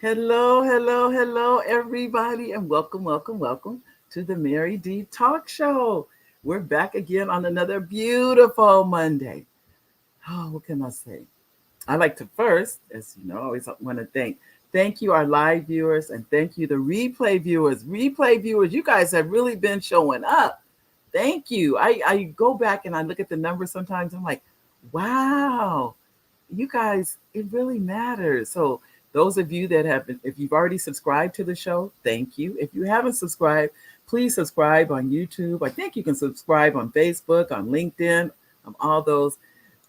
Hello, hello, hello, everybody, and welcome, welcome, welcome to the Mary D Talk Show. We're back again on another beautiful Monday. Oh, what can I say? I like to first, as you know, always want to thank you, our live viewers, and thank you, the replay viewers. Replay viewers, you guys have really been showing up. Thank you. I go back and I look at the numbers sometimes. I'm like, wow, you guys, it really matters. So those of you that have been, if you've already subscribed to the show, thank you. If you haven't subscribed, please subscribe on YouTube. I think you can subscribe on Facebook, on LinkedIn, all those.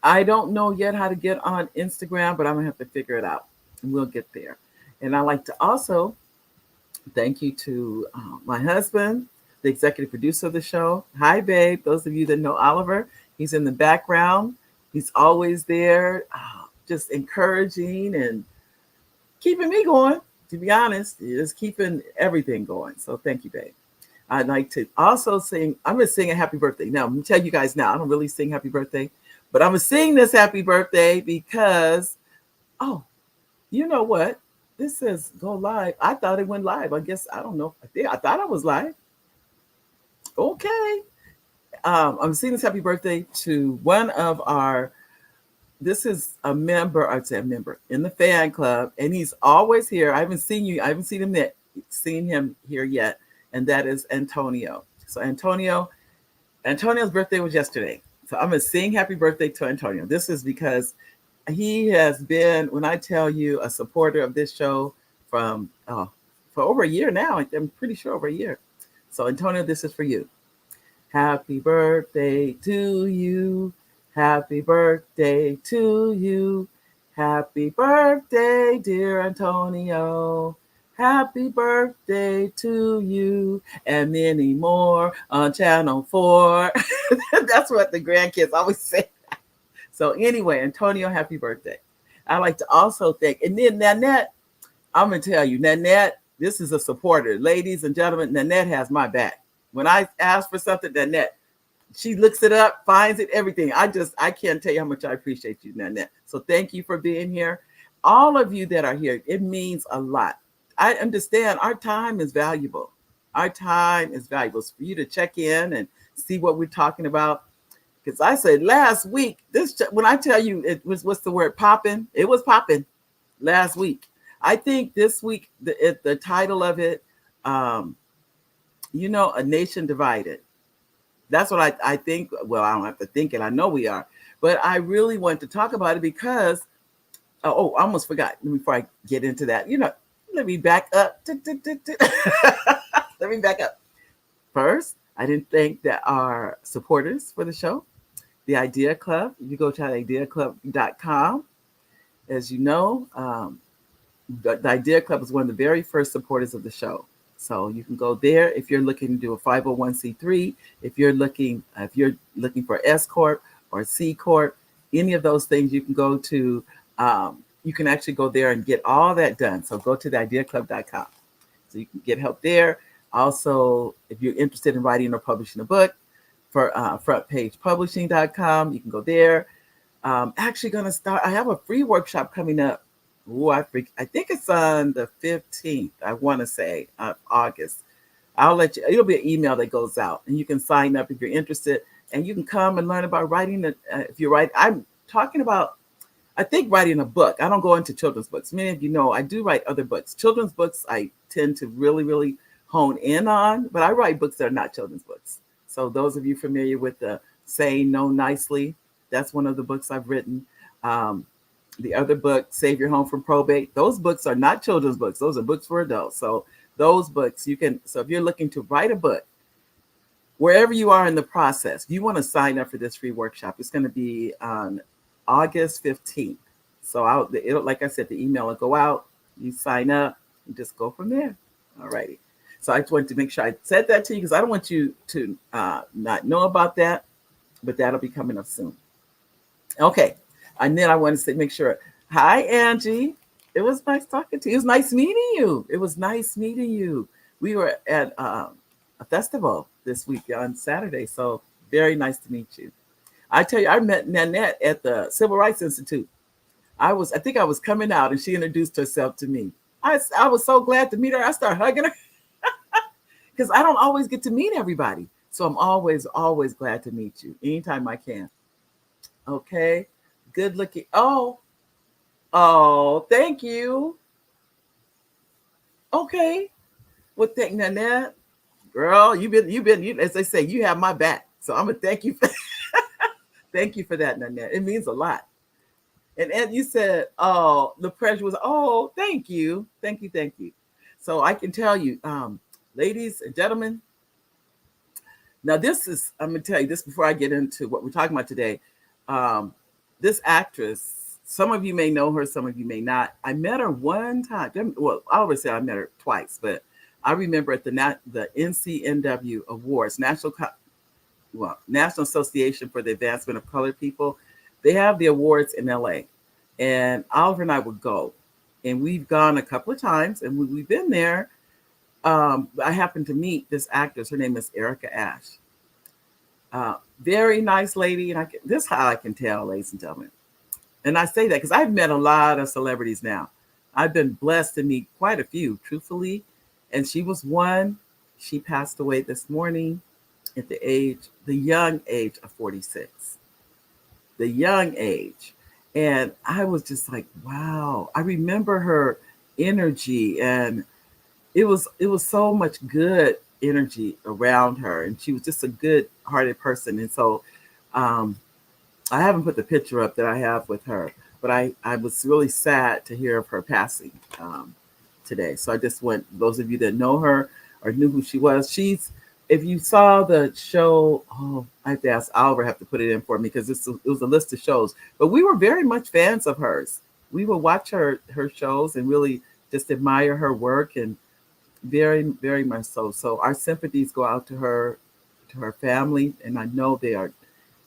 I don't know yet how to get on Instagram, but I'm gonna have to figure it out, and we'll get there. And I like to also thank you to my husband, the executive producer of the show. Hi, babe. Those of you that know Oliver, he's in the background. He's always there, just encouraging and keeping me going. To be honest, just keeping everything going. So thank you, babe. I'd like to also sing. I'm going to sing a happy birthday. Now, I'm going to tell you guys now, I don't really sing happy birthday, but I'm going to sing this happy birthday because, oh, you know what? This says go live. I thought it went live. I guess, I don't know. I thought I was live. Okay. I'm singing this happy birthday to one of our, this is a member, I'd say a member in the fan club, and he's always here. I haven't seen him here yet, and that is Antonio. So Antonio's birthday was yesterday. So I'm gonna sing happy birthday to Antonio. This is because he has been, when I tell you, a supporter of this show from for over a year now. I'm pretty sure over a year. So Antonio, this is for you. Happy birthday to you. Happy birthday to you. Happy birthday, dear Antonio. Happy birthday to you and many more on Channel 4. That's what the grandkids always say. So, anyway, Antonio, happy birthday. I like to also thank, and then Nanette, I'm going to tell you, Nanette, this is a supporter. Ladies and gentlemen, Nanette has my back. When I ask for something, Nanette, she looks it up, finds it, everything. I can't tell you how much I appreciate you, Nanette. So thank you for being here. All of you that are here, it means a lot. I understand our time is valuable. Our time is valuable. It's for you to check in and see what we're talking about. Because I said last week, when I tell you it was, what's the word, popping? It was popping last week. I think this week, the title of it, um, A Nation Divided. That's what I think. Well, I don't have to think it. I know we are. But I really want to talk about it because, I almost forgot before I get into that. Let me back up. Let me back up. First, I didn't thank that our supporters for the show, the Idea Club. You go to ideaclub.com. As you know, the Idea Club is one of the very first supporters of the show. So you can go there if you're looking to do a 501c3, if you're looking for S corp or C corp, any of those things, you can go to. You can actually go there and get all that done. So go to theideaclub.com. So you can get help there. Also, if you're interested in writing or publishing a book, for frontpagepublishing.com, you can go there. Actually, going to start. I have a free workshop coming up. I think it's on the 15th, I want to say, of August. I'll let you, it'll be an email that goes out, and you can sign up if you're interested, and you can come and learn about writing. If you're writing, I'm talking about, I think, writing a book. I don't go into children's books. Many of you know I do write other books. Children's books, I tend to really, really hone in on, but I write books that are not children's books. So those of you familiar with the Saying No Nicely, that's one of the books I've written. The other book, Save Your Home from Probate, those books are not children's books. Those are books for adults. So those books so if you're looking to write a book, wherever you are in the process, you want to sign up for this free workshop. It's going to be on August 15th. So it'll, like I said, the email will go out, you sign up, and just go from there. All righty. So I just wanted to make sure I said that to you because I don't want you to not know about that, but that'll be coming up soon. Okay. And then I want to make sure. Hi, Angie. It was nice talking to you. It was nice meeting you. It was nice meeting you. We were at a festival this week on Saturday, so very nice to meet you. I tell you, I met Nanette at the Civil Rights Institute. I think I was coming out, and she introduced herself to me. I was so glad to meet her. I started hugging her because I don't always get to meet everybody. So I'm always glad to meet you anytime I can. Okay. Good looking. Oh, thank you. Okay. Well, thank Nanette. Girl, as they say, you have my back. So I'm gonna thank you for thank you for that, Nanette. It means a lot. And you said, oh, the pressure was, oh, thank you. Thank you, thank you. So I can tell you, ladies and gentlemen, now this is, I'm gonna tell you this before I get into what we're talking about today. Um, this actress, some of you may know her, some of you may not. I met her one time. Well, I always say I met her twice, but I remember at the NCNW Awards, National Association for the Advancement of Colored People. They have the awards in LA, and Oliver and I would go, and we've gone a couple of times, and we've been there. I happened to meet this actress. Her name is Erica Ash. Very nice lady, and this is how I can tell, ladies and gentlemen. And I say that because I've met a lot of celebrities now. I've been blessed to meet quite a few, truthfully, and she was one. She passed away this morning at the young age of 46. The young age. And I was just like, wow. I remember her energy, and it was so much good energy around her, and she was just a good hearted person. And so um I haven't put the picture up that I have with her, but I was really sad to hear of her passing today. So I just want those of you that know her or knew who she was. If you saw the show, oh, I have to ask Oliver, have to put it in for me because it was a list of shows. But we were very much fans of hers. We would watch her shows and really just admire her work, and very, very much so. So our sympathies go out to her family, and I know they are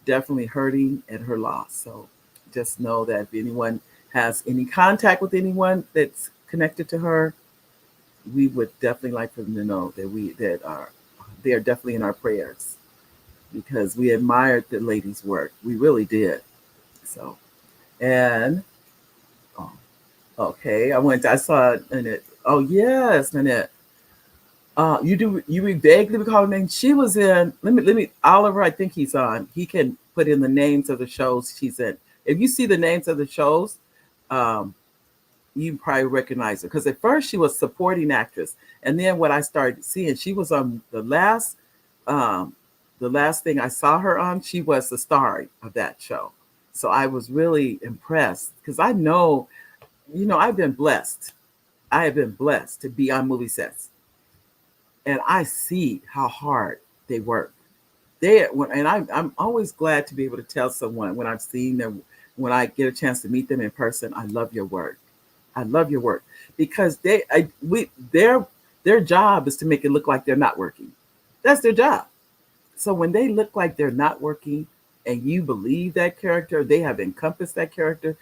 definitely hurting at her loss. So just know that if anyone has any contact with anyone that's connected to her, we would definitely like for them to know that they are definitely in our prayers because we admired the lady's work. We really did. So, and oh, okay, I saw Annette. Oh yes, Annette. You vaguely recall her name. She was in. Let me. Oliver, I think he's on. He can put in the names of the shows she's in. If you see the names of the shows, um, you probably recognize her because at first she was supporting actress, and then what I started seeing, she was on um, the last thing I saw her on. She was the star of that show, so I was really impressed because I know, I've been blessed. I have been blessed to be on movie sets, and I see how hard they work. I'm always glad to be able to tell someone when I've seen them, when I get a chance to meet them in person, I love your work. I love your work because their job is to make it look like they're not working. That's their job. So when they look like they're not working and you believe that character, they have encompassed that character,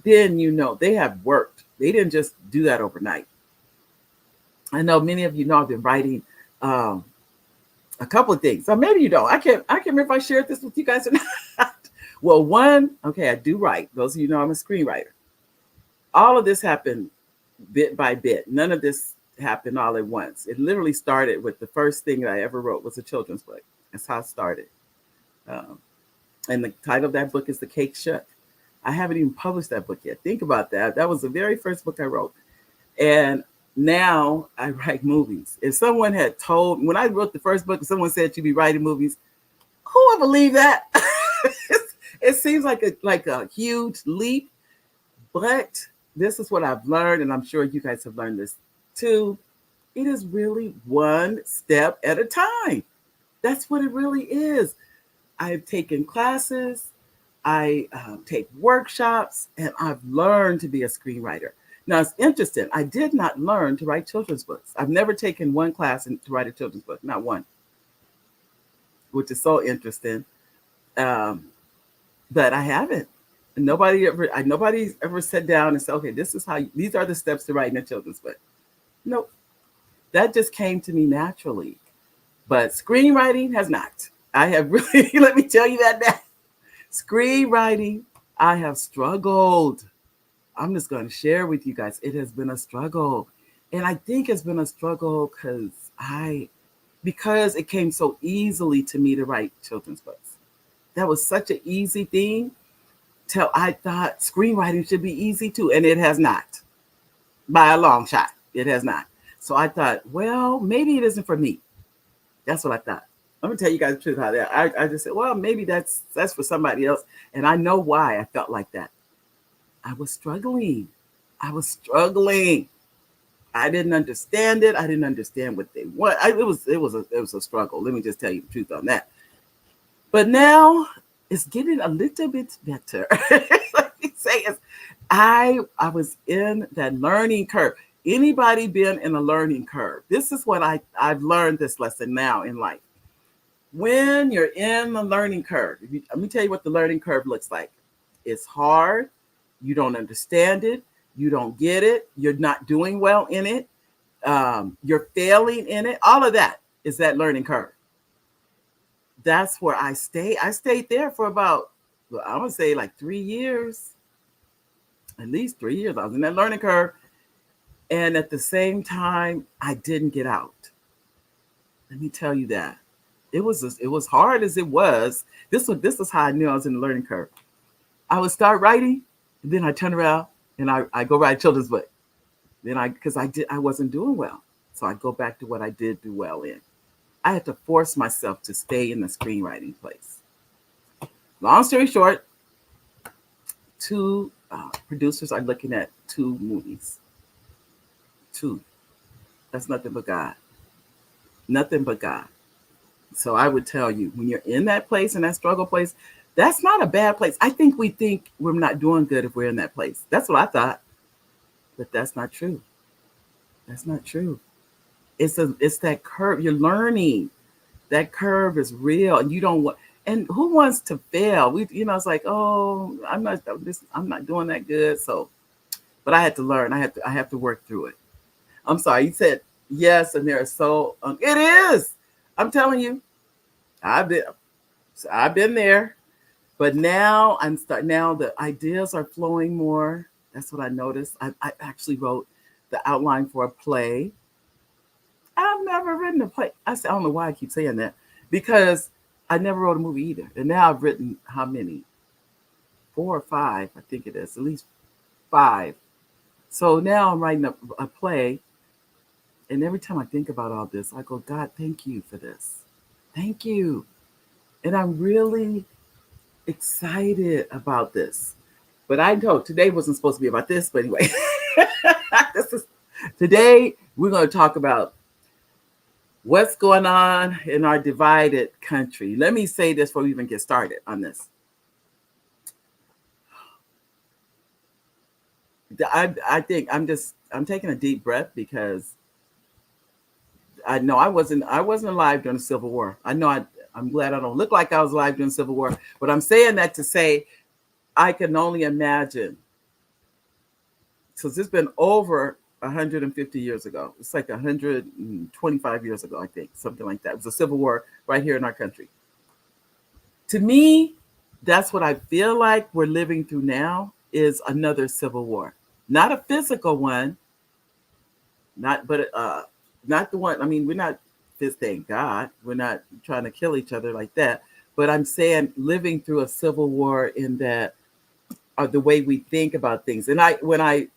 then they have worked. They didn't just do that overnight. I know many of you know I've been writing um, a couple of things. So maybe you don't. I can't remember if I shared this with you guys or not. Well, one, okay, I do write. Those of you know I'm a screenwriter. All of this happened bit by bit. None of this happened all at once. It literally started with the first thing that I ever wrote was a children's book. That's how it started. Um, and the title of that book is The Cake Shook. I haven't even published that book yet. Think about that. That was the very first book I wrote. And now I write movies. If someone had told, when I wrote the first book, if someone said you'd be writing movies, who would believe that? It seems like a huge leap, but this is what I've learned, and I'm sure you guys have learned this too. It is really one step at a time. That's what it really is. I've taken classes, I take workshops, and I've learned to be a screenwriter. Now it's interesting. I did not learn to write children's books. I've never taken one class to write a children's book, not one, which is so interesting. Um, but I haven't. Nobody's ever sat down and said, okay, these are the steps to writing a children's book. Nope. That just came to me naturally. But screenwriting has not. I have really, let me tell you that now. Screenwriting, I have struggled. I'm just going to share with you guys. It has been a struggle. And I think it's been a struggle because it came so easily to me to write children's books. That was such an easy thing till I thought screenwriting should be easy too. And it has not by a long shot. It has not. So I thought, well, maybe it isn't for me. That's what I thought. I'm gonna tell you guys the truth how that I just said, well, maybe that's for somebody else. And I know why I felt like that. I was struggling. I was struggling. I didn't understand it. I didn't understand what they want. It was a struggle. Let me just tell you the truth on that. But now it's getting a little bit better. Let me say it's, I was in that learning curve. Anybody been in a learning curve? This is what I've learned this lesson now in life. When you're in the learning curve, let me tell you what the learning curve looks like. It's hard. You don't understand it. You don't get it. You're not doing well in it. You're failing in it. All of that is that learning curve. That's where I stay. I stayed there for about, well, I would say like 3 years, at least 3 years. I was in that learning curve. And at the same time, I didn't get out. Let me tell you that. It was hard as it was. This is how I knew I was in the learning curve. I would start writing, and then I turn around and I go write a children's book. Then because I wasn't doing well. So I go back to what I did do well in. I had to force myself to stay in the screenwriting place. Long story short, two producers are looking at two movies. Two. That's nothing but God. Nothing but God. So I would tell you, when you're in that place, in that struggle place, that's not a bad place. I think we think we're not doing good if we're in that place. That's what I thought. But that's not true. That's not true. It's that curve. You're learning. That curve is real, and you don't want. And who wants to fail? It's like, oh, I'm not doing that good. So, but I had to learn. I have to work through it. I'm sorry. You said yes, and there are so. It is. I'm telling you, I've been I've been there, but now now the ideas are flowing more. That's what I noticed. I actually wrote the outline for a play. I've never written a play. I don't know why I keep saying that, because I never wrote a movie either. And now I've written how many? 4 or 5, I think it is, at least 5. So now I'm writing a play. And every time I think about all this, I go, God, thank you for this. Thank you. And I'm really excited about this. But I know today wasn't supposed to be about this, but anyway. Today we're going to talk about what's going on in our divided country. Let me say this before we even get started on this. I think I'm taking a deep breath, because I know I wasn't alive during the Civil War. I know I'm glad I don't look like I was alive during the Civil War, but I'm saying that to say I can only imagine. So it's been over 150 years ago. It's like 125 years ago, I think, something like that. It was a civil war right here in our country. To me, that's what I feel like we're living through now, is another civil war. Not a physical one, not the one. I mean, we're not, thank God, we're not trying to kill each other like that. But I'm saying living through a civil war in that the way we think about things. And when I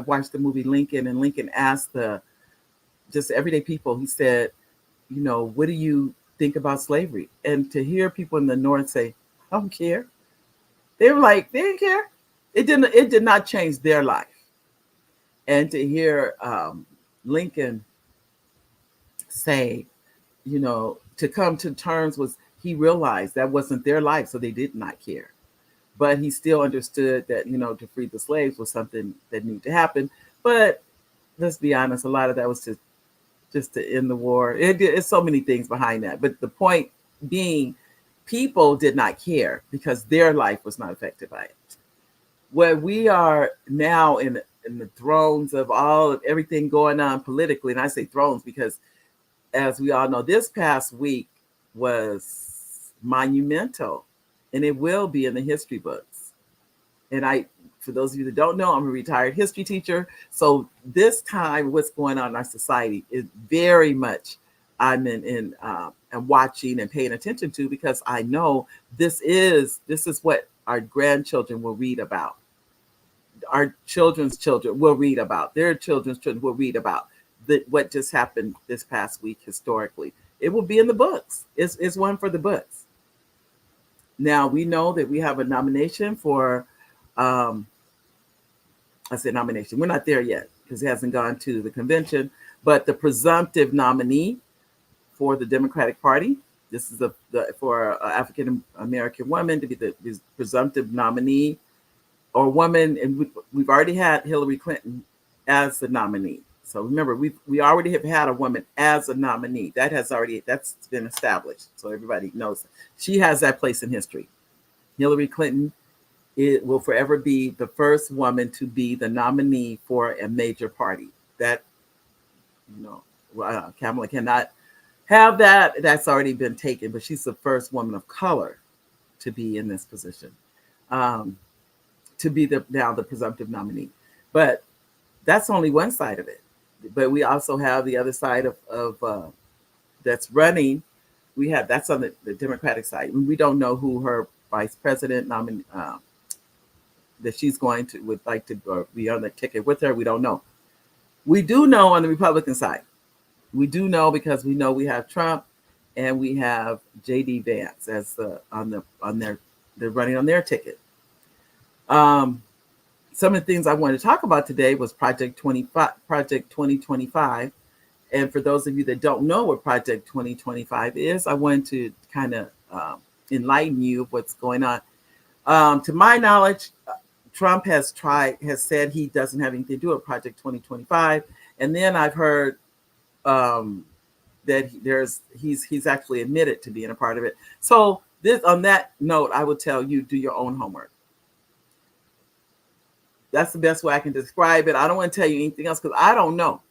watched the movie Lincoln, and Lincoln asked the just everyday people, he said, what do you think about slavery? And to hear people in the North say, I don't care. They were like, they didn't care. It did not change their life. And to hear Lincoln say, to come to terms with, he realized that wasn't their life, so they did not care. But he still understood that, to free the slaves was something that needed to happen. But let's be honest, a lot of that was just to end the war. It's so many things behind that. But the point being, people did not care because their life was not affected by it. Where we are now in the thrones of everything going on politically, and I say thrones because, as we all know, this past week was monumental, and it will be in the history books. And for those of you that don't know, I'm a retired history teacher. So this time, what's going on in our society is very much I'm and watching and paying attention to, because I know this is what our grandchildren will read about. Our children's children will read about. Their children's children will read about what just happened this past week historically. It will be in the books. It's one for the books. Now we know that we have a nomination for. I said nomination. We're not there yet because it hasn't gone to the convention. But the presumptive nominee for the Democratic Party, this is for an African American woman to be the presumptive nominee or woman, and we've already had Hillary Clinton as the nominee. So remember, we already have had a woman as a nominee. That's been established. So everybody knows she has that place in history. Hillary Clinton, it will forever be the first woman to be the nominee for a major party. That, Kamala cannot have that. That's already been taken, but she's the first woman of color to be in this position, to be now the presumptive nominee. But that's only one side of it. But we also have the other side of that's running. That's on the Democratic side. We don't know who her vice president nominee that she's would like to be on the ticket with her. We don't know. We do know on the Republican side. We do know because we know we have Trump and we have J.D. Vance as they're running on their ticket. Some of the things I wanted to talk about today was Project 2025. And for those of you that don't know what Project 2025 is, I wanted to kind of enlighten you of what's going on. To my knowledge, Trump has said he doesn't have anything to do with Project 2025. And then I've heard that he's actually admitted to being a part of it. So on that note, I will tell you, do your own homework. That's the best way I can describe it. I don't want to tell you anything else because I don't know.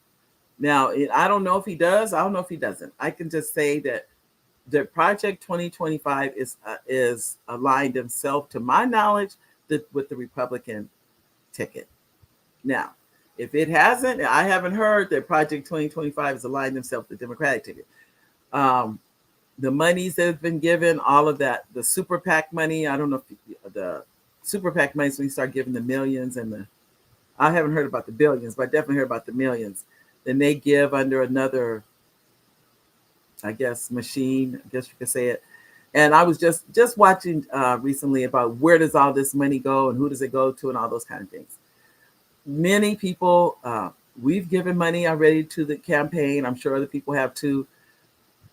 Now, I don't know if he does. I don't know if he doesn't. I can just say that the Project 2025 is aligned himself, to my knowledge, with the Republican ticket. Now, if it hasn't, I haven't heard that Project 2025 is aligned themselves with the Democratic ticket. The monies that have been given, all of that, the super PAC money, I don't know if the super PAC money is when you start giving the millions I haven't heard about the billions, but I definitely heard about the millions. Then they give under another, I guess, machine, I guess you could say it. And I was just watching recently about where does all this money go and who does it go to and all those kind of things. Many people, we've given money already to the campaign. I'm sure other people have too.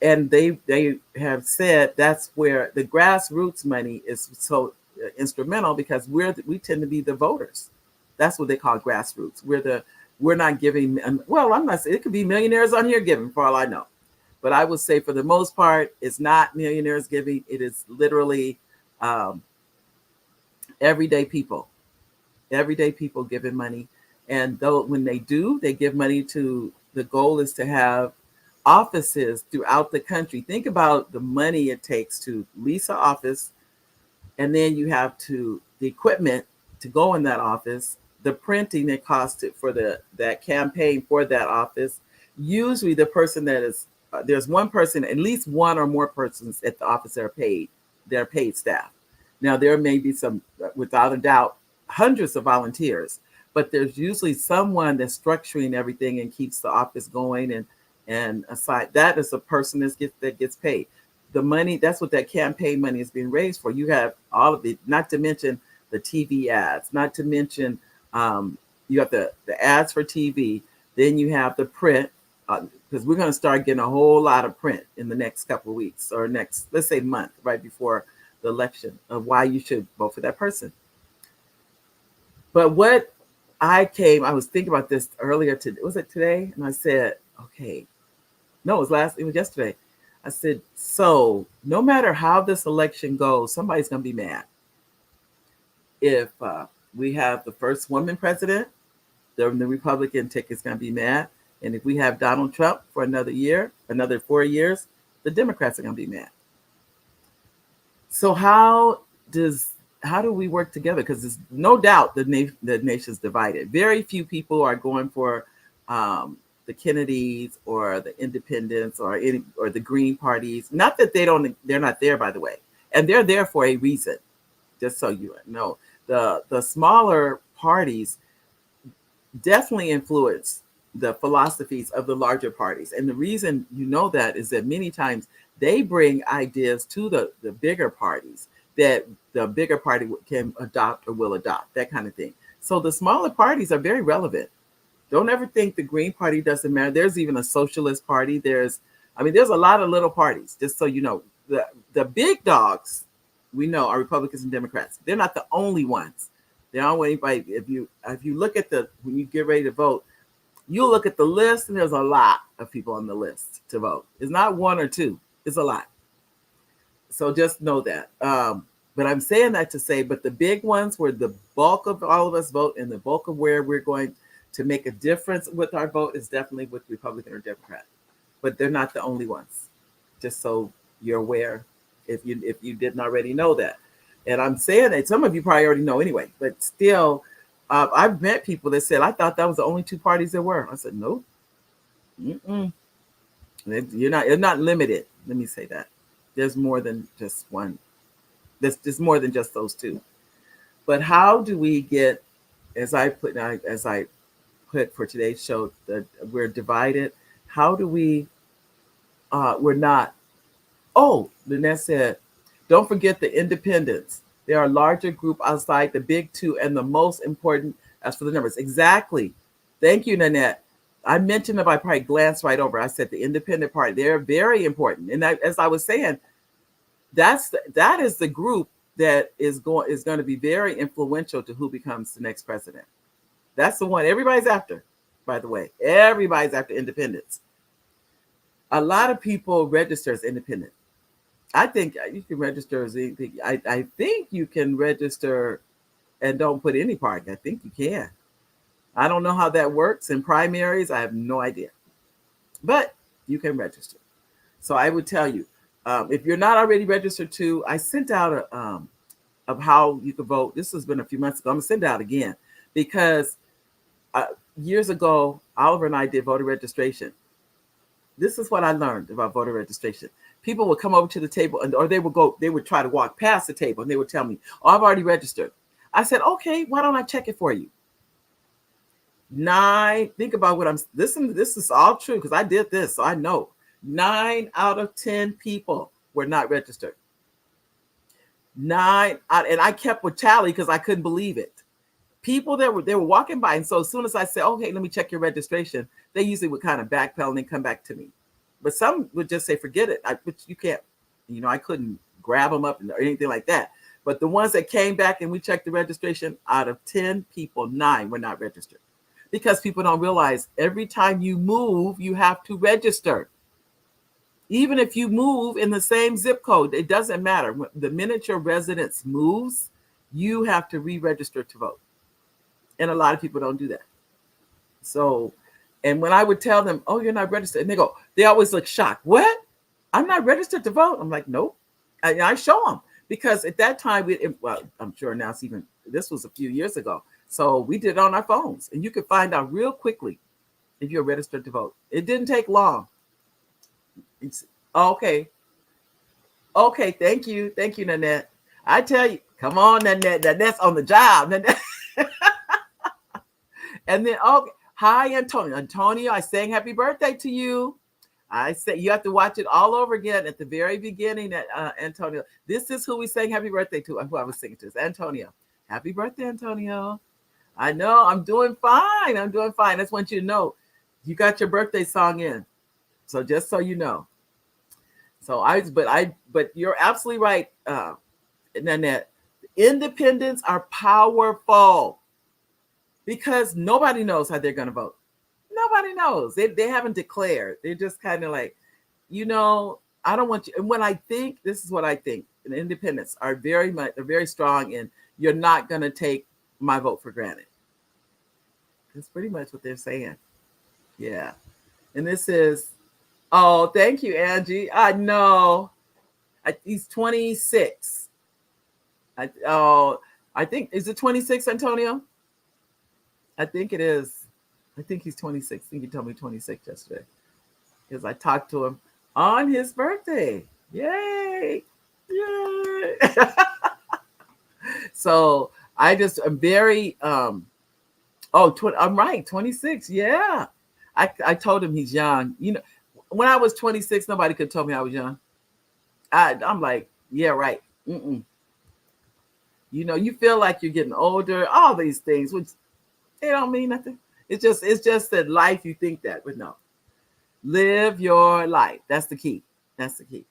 And they have said that's where the grassroots money is so instrumental, because we tend to be the voters. That's what they call grassroots. We're not giving. Well, I'm not saying it could be millionaires on here giving for all I know. But I would say for the most part, it's not millionaires giving. It is literally everyday people giving money. And though when they do, they give money to, the goal is to have offices throughout the country. Think about the money it takes to lease an office, and then you have the equipment to go in that office, the printing that costs it for that campaign for that office. Usually the person that is there's one person, at least one or more persons at the office that are paid. They're paid staff. Now there may be some, without a doubt, hundreds of volunteers, but there's usually someone that's structuring everything and keeps the office going. And aside, that is a person that gets paid. The money, that's what that campaign money is being raised for. You have all of it, not to mention the TV ads, not to mention you have the ads for TV. Then you have the print, because we're going to start getting a whole lot of print in the next couple of weeks or next, let's say, month, right before the election, of why you should vote for that person. But what I was thinking about this earlier today. Was it today? And I said, okay, no, it was yesterday. I said, so no matter how this election goes, somebody's going to be mad. If we have the first woman president, the Republican ticket's going to be mad. And if we have Donald Trump for another 4 years, the Democrats are going to be mad. So how does how do we work together? Because there's no doubt the nation's divided. Very few people are going for the Kennedys or the Independents or the Green parties. Not that they're not there, by the way, and they're there for a reason. Just so you know, the smaller parties definitely influence the philosophies of the larger parties. And the reason you know that is that many times they bring ideas to the bigger parties that the bigger party can adopt or will adopt, that kind of thing. So the smaller parties are very relevant. Don't ever think the Green Party doesn't matter. There's even a socialist party. There's a lot of little parties, just so you know. The big dogs we know are Republicans and Democrats. They're not the only ones. They don't want anybody. If you look at when you get ready to vote, you look at the list, and there's a lot of people on the list to vote. It's not one or two. It's a lot. So just know that. But I'm saying that to say, but the big ones where the bulk of all of us vote and the bulk of where we're going to make a difference with our vote is definitely with Republican or Democrat. But they're not the only ones. Just so you're aware, if you didn't already know that. And I'm saying that some of you probably already know anyway, but still, I've met people that said, I thought that was the only two parties there were. I said, nope. You're not limited. Let me say that. There's more than just one. There's more than just those two. But how do we get, as I put for today's show, that we're divided? How do we, we're not, Lynette said, don't forget the independents. They are a larger group outside the big two and the most important as for the numbers. Exactly. Thank you, Nanette. I mentioned them, I probably glanced right over. I said the independent party, they're very important. And as I was saying, that is the group that is going to be very influential to who becomes the next president. That's the one everybody's after, by the way. Everybody's after independence. A lot of people register as independent. I think you can register as anything. I think you can register and don't put any party. I think you can. I don't know how that works in primaries. I have no idea. But you can register. So I would tell you, if you're not already registered too, I sent out of how you could vote. This has been a few months ago. I'm going to send it out again because years ago, Oliver and I did voter registration. This is what I learned about voter registration. People would come over to the table or they would try to walk past the table and they would tell me, oh, I've already registered. I said, okay, why don't I check it for you? Think about what this is all true because I did this, so I know 9 out of 10 people were not registered. 9 out, and I kept with tally because I couldn't believe it. People they were walking by, and so as soon as I said, okay, let me check your registration, they usually would kind of backpedal and come back to me. But some would just say, forget it. But you can't, I couldn't grab them up or anything like that. But the ones that came back and we checked the registration, out of 10 people, 9 were not registered. Because people don't realize every time you move, you have to register. Even if you move in the same zip code, it doesn't matter. The minute your residence moves, you have to re-register to vote. And a lot of people don't do that. So, and when I would tell them, oh, you're not registered, and they always look shocked. What? I'm not registered to vote? I'm like, nope. I show them because at that time, I'm sure now this was a few years ago. So we did it on our phones and you could find out real quickly if you're registered to vote. It didn't take long. Okay. Okay. Thank you. Thank you, Nanette. I tell you, come on, Nanette. Nanette's on the job. And then, okay. Hi, Antonio. Antonio, I sang happy birthday to you. I said you have to watch it all over again at the very beginning. Antonio, this is who we sang happy birthday to. Who I was singing to is Antonio. Happy birthday, Antonio. I know I'm doing fine. I just want you to know you got your birthday song in. So just so you know. But you're absolutely right, Nanette. Independents are powerful because nobody knows how they're going to vote. Nobody knows. They haven't declared. They're just kind of like, I don't want you. And when I think, this is what I think. And independents are very strong in you're not going to take my vote for granted. That's pretty much what they're saying. Yeah. And this is, oh, thank you, Angie. I know. He's 26. I think, is it 26, Antonio? I think it is. I think he's 26. I think he told me 26 yesterday because I talked to him on his birthday. Yay! Yay! So I just am very I'm right, 26. Yeah. I told him he's young. You know, when I was 26, nobody could tell me I was young. I'm like, yeah, right. Mm-mm. You know, you feel like you're getting older, all these things, which they don't mean nothing. It's just that life, you think that, but no. Live your life. That's the key. That's the key.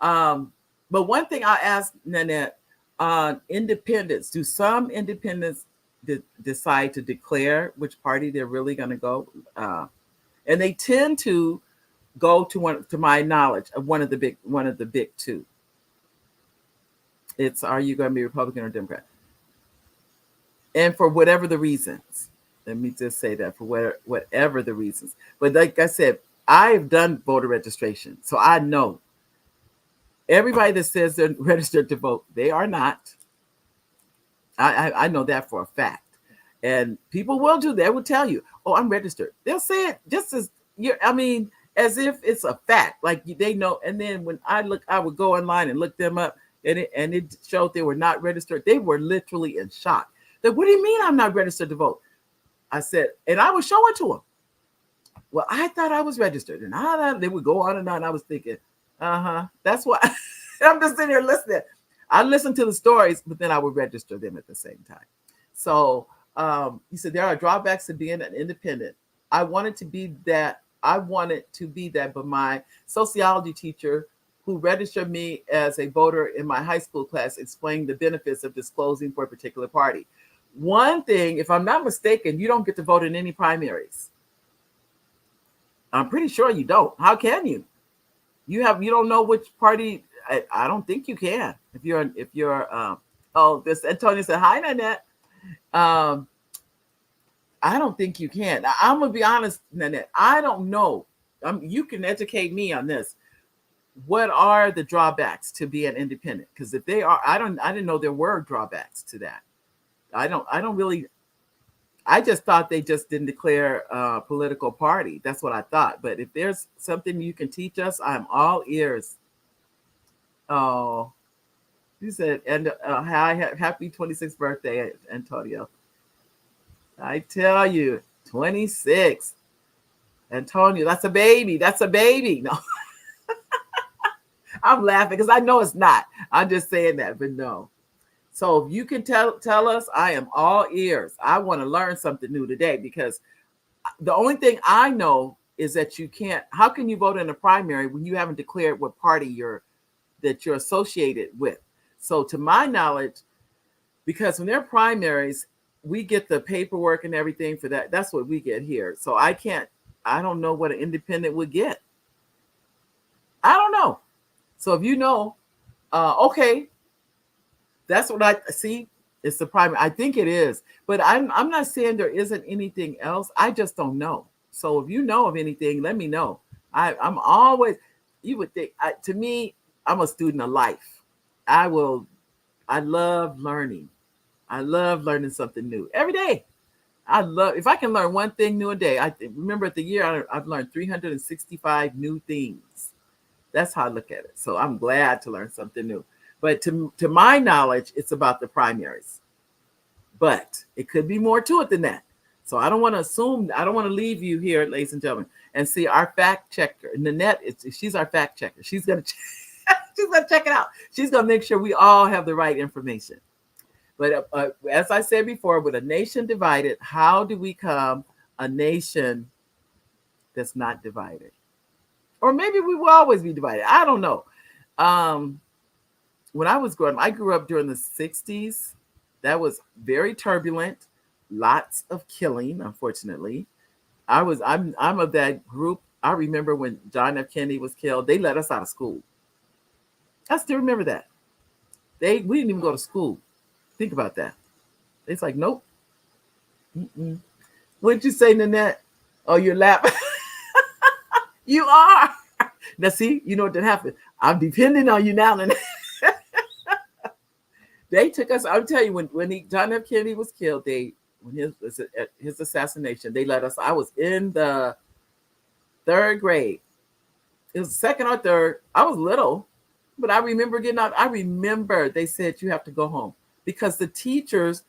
Um, but one thing I asked Nanette on independence, do some independents decide to declare which party they're really going to go? And they tend to go to my knowledge, of one of the big two. It's, are you going to be Republican or Democrat? And for whatever the reasons, let me just say that, for whatever the reasons. But like I said, I've done voter registration, so I know everybody that says they're registered to vote, they are not. I know that for a fact. And people will do that. They will tell you, "Oh, I'm registered." They'll say it just as as if it's a fact, like they know. And then when I would go online and look them up, and it showed they were not registered. They were literally in shock. Like, what do you mean I'm not registered to vote? I said, and I would show it to them. Well, I thought I was registered, and they would go on and on. I was thinking, that's why I'm just sitting here listening. I listened to the stories, but then I would register them at the same time. So he said there are drawbacks to being an independent. I wanted to be that. But my sociology teacher, who registered me as a voter in my high school class, explained the benefits of disclosing for a particular party. One thing, if I'm not mistaken, you don't get to vote in any primaries. I'm pretty sure you don't. How can you? You don't know which party. I don't think you can. This Antonio said, hi, Nanette. I don't think you can. I'm gonna be honest, Nanette. I don't know. You can educate me on this. What are the drawbacks to be an independent? Because if they are, I didn't know there were drawbacks to that. I don't really. I just thought they just didn't declare a political party. That's what I thought. But if there's something you can teach us, I'm all ears. Oh, you said, and happy 26th birthday, Antonio. I tell you, 26. Antonio, that's a baby. That's a baby. No, I'm laughing because I know it's not. I'm just saying that, but no. So if you can tell us, I am all ears. I want to learn something new today, because the only thing I know is that you can't. How can you vote in a primary when you haven't declared what party you're associated with? So to my knowledge, because when they're primaries, we get the paperwork and everything for that. That's what we get here. So I don't know what an independent would get. I don't know. So if you know, okay, that's what I see. It's the primary. I think it is, but I'm not saying there isn't anything else. I just don't know. So if you know of anything, let me know. I'm always. You would think. To me, I'm a student of life. I love learning. I love learning something new every day. If I can learn one thing new a day. I remember at the year I've learned 365 new things. That's how I look at it. So I'm glad to learn something new. But to my knowledge, it's about the primaries. But it could be more to it than that. So I don't want to assume. I don't want to leave you here, ladies and gentlemen, and see our fact checker, Nanette. She's our fact checker. She's gonna check it out. She's gonna make sure we all have the right information. But as I said before, with a nation divided, how do we become a nation that's not divided? Or maybe we will always be divided. I don't know. When I was growing up, I grew up during the 60s. That was very turbulent. Lots of killing, unfortunately. I'm of that group. I remember when John F. Kennedy was killed, they let us out of school. I still remember that. We didn't even go to school. Think about that. It's like, nope. Mm-mm. What did you say, Nanette? Oh, you're laughing. You are. Now, see, you know what did happen. I'm depending on you now, Nanette. They took us. I'll tell you, when John F. Kennedy was killed, when his assassination, they let us. I was in the third grade. It was second or third. I was little, but I remember getting out. I remember they said you have to go home because the teachers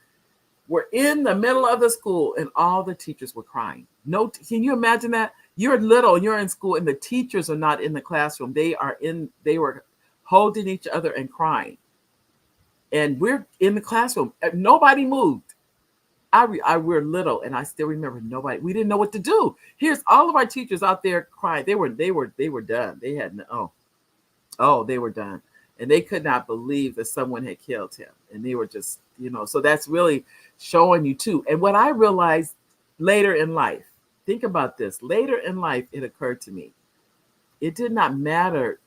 were in the middle of the school and all the teachers were crying. No, can you imagine that? You're little, you're in school, and the teachers are not in the classroom. They were holding each other and crying. And we're in the classroom. Nobody moved. We're little, and I still remember nobody. We didn't know what to do. Here's all of our teachers out there crying. They were done. They had they were done, and they could not believe that someone had killed him. And they were just, so that's really showing you too. And what I realized later in life, think about this. Later in life, it occurred to me, it did not matter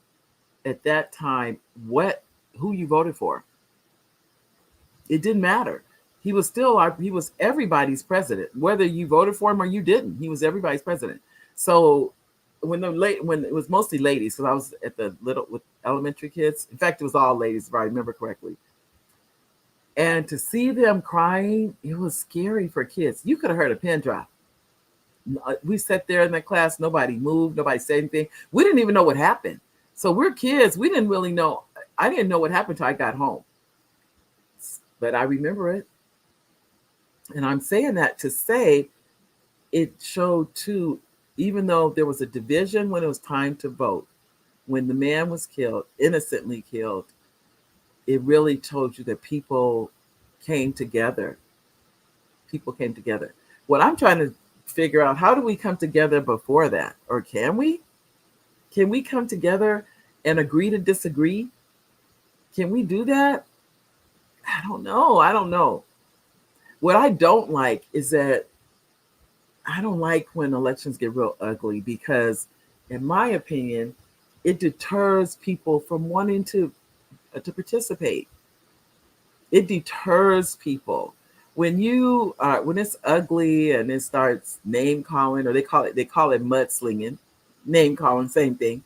at that time who you voted for. It didn't matter. He was everybody's president, whether you voted for him or you didn't. He was everybody's president. So when it was mostly ladies, because I was at the with elementary kids. In fact, it was all ladies, if I remember correctly. And to see them crying, it was scary for kids. You could have heard a pin drop. We sat there in that class. Nobody moved. Nobody said anything. We didn't even know what happened. So we're kids. We didn't really know. I didn't know what happened until I got home. But I remember it. And I'm saying that to say it showed too, even though there was a division when it was time to vote, when the man was killed, innocently killed, it really told you that people came together. People came together. What I'm trying to figure out, how do we come together before that? Or can we? Can we come together and agree to disagree? Can we do that? I don't know. What I don't like is that I don't like when elections get real ugly because, in my opinion, it deters people from wanting to participate. It deters people when it's ugly and it starts name calling, or they call it mudslinging, name calling, same thing.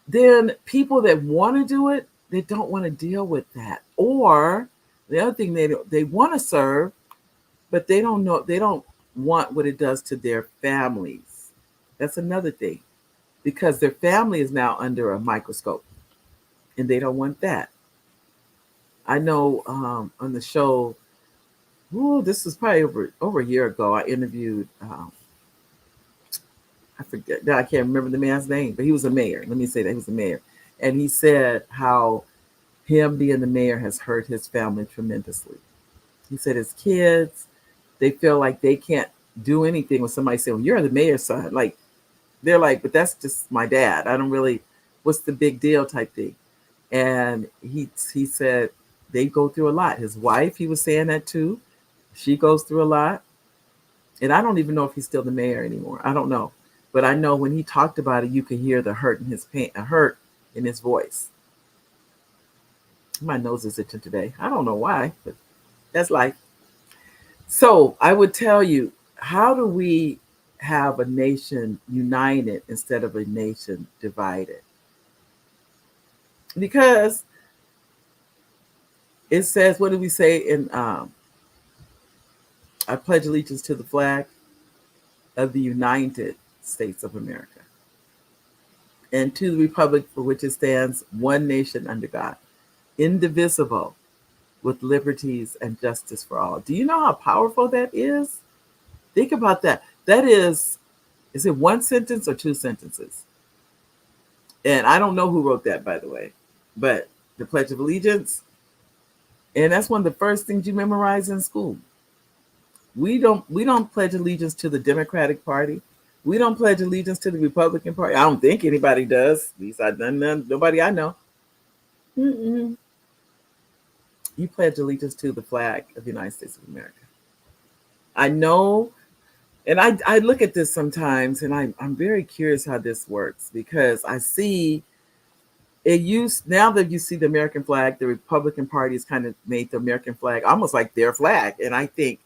Then people that want to do it, they don't want to deal with that. Or the other thing, they want to serve, but they don't want what it does to their families. That's another thing, because their family is now under a microscope, and they don't want that. I know on the show, this was probably over a year ago, I interviewed, I forget, I can't remember the man's name, but he was a mayor. Let me say that he was a mayor. And he said how him being the mayor has hurt his family tremendously. He said his kids, they feel like they can't do anything when somebody say, well, you're the mayor's son. Like, they're like, but that's just my dad. I don't really, what's the big deal type thing. And he said they go through a lot. His wife, he was saying that too. She goes through a lot. And I don't even know if he's still the mayor anymore. I don't know. But I know when he talked about it, you could hear the hurt in his pain, a hurt in his voice. My nose is itching today. I don't know why, but that's life. So I would tell you, how do we have a nation united instead of a nation divided? Because it says, what do we say in I pledge allegiance to the flag of the United States of America and to the republic for which it stands, one nation under God, indivisible, with liberties and justice for all. Do you know how powerful that is? Think about that. That is it one sentence or two sentences? And I don't know who wrote that, by the way, but the Pledge of Allegiance. And that's one of the first things you memorize in school. We don't pledge allegiance to the Democratic Party. We don't pledge allegiance to the Republican Party. I don't think anybody does. At least nobody I know. Mm-mm. You pledge allegiance to the flag of the United States of America. I know, and I look at this sometimes, and I'm very curious how this works, because I see now that you see the American flag, the Republican Party has kind of made the American flag almost like their flag. And I think,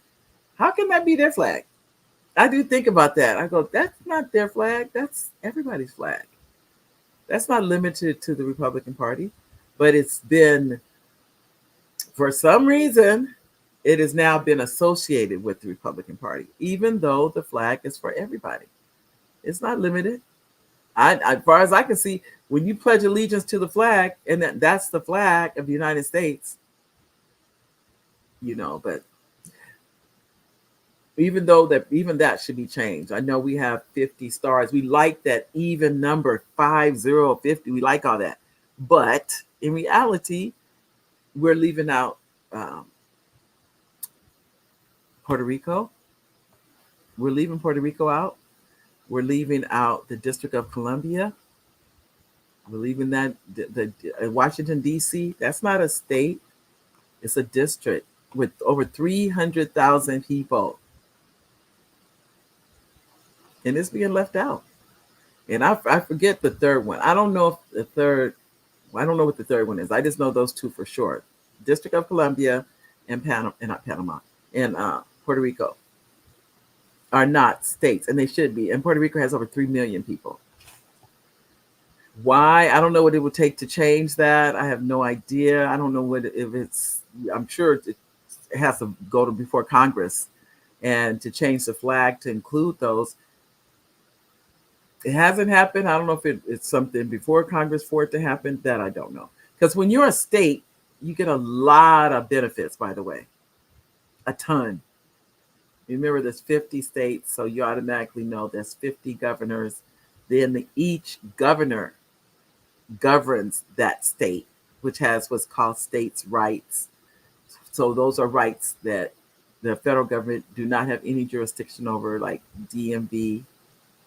how can that be their flag? I do think about that. I go, that's not their flag. That's everybody's flag. That's not limited to the Republican Party, but it's been For some reason, it has now been associated with the Republican Party, even though the flag is for everybody. It's not limited. As far as I can see, when you pledge allegiance to the flag, and that's the flag of the United States, but even that should be changed. I know we have 50 stars. We like that even number 50. We like all that. But in reality, we're leaving out Puerto Rico. We're leaving Puerto Rico out. We're leaving out the District of Columbia. We're leaving that the Washington, D.C. That's not a state. It's a district with over 300,000 people. And it's being left out. And I forget the third one. I don't know what the third one is. I just know those two for sure. District of Columbia and Puerto Rico are not states, and they should be. And Puerto Rico has over 3 million people. Why? I don't know what it would take to change that. I have no idea. I don't know I'm sure it has to go before Congress and to change the flag to include those. It hasn't happened. I don't know if it's something before Congress for it to happen. That I don't know. Because when you're a state, you get a lot of benefits, by the way. A ton. Remember, there's 50 states, so you automatically know there's 50 governors. Then each governor governs that state, which has what's called states' rights. So those are rights that the federal government do not have any jurisdiction over, like DMV.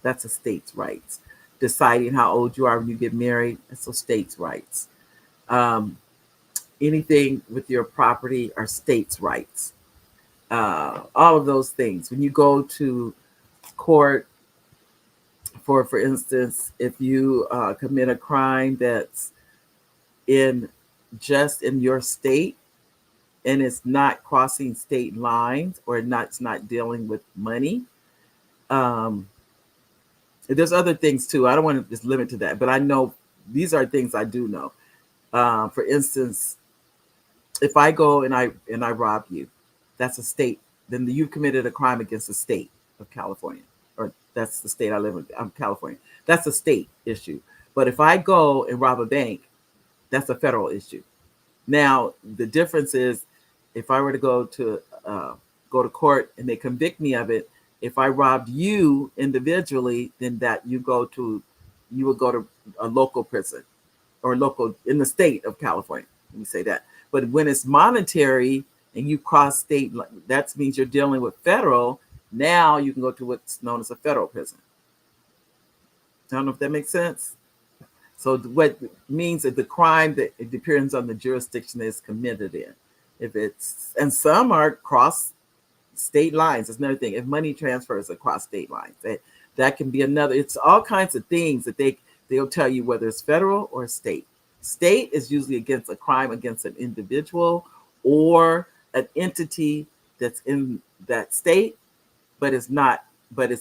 That's a state's rights. Deciding how old you are when you get married, that's a state's rights. Anything with your property are state's rights. All of those things. When you go to court, for instance, if you commit a crime that's just in your state and it's not crossing state lines or it's not dealing with money, there's other things too. I don't want to just limit to that, but I know these are things I do know. For instance, if I go and I rob you, that's a state. Then you've committed a crime against the state of California, or that's the state I live in. I'm California. That's a state issue. But if I go and rob a bank, that's a federal issue. Now the difference is, if I were to go to court and they convict me of it, if I robbed you individually, then you would go to a local prison or local in the state of California. Let me say that. But when it's monetary and you cross state, that means you're dealing with federal. Now you can go to what's known as a federal prison. I don't know if that makes sense. So what means that the crime, that it depends on the jurisdiction that it's committed in. And some are cross state lines. That's another thing. If money transfers across state lines, that can be another. It's all kinds of things that they'll tell you whether it's federal or state. State is usually against a crime against an individual or an entity that's in that state, but it's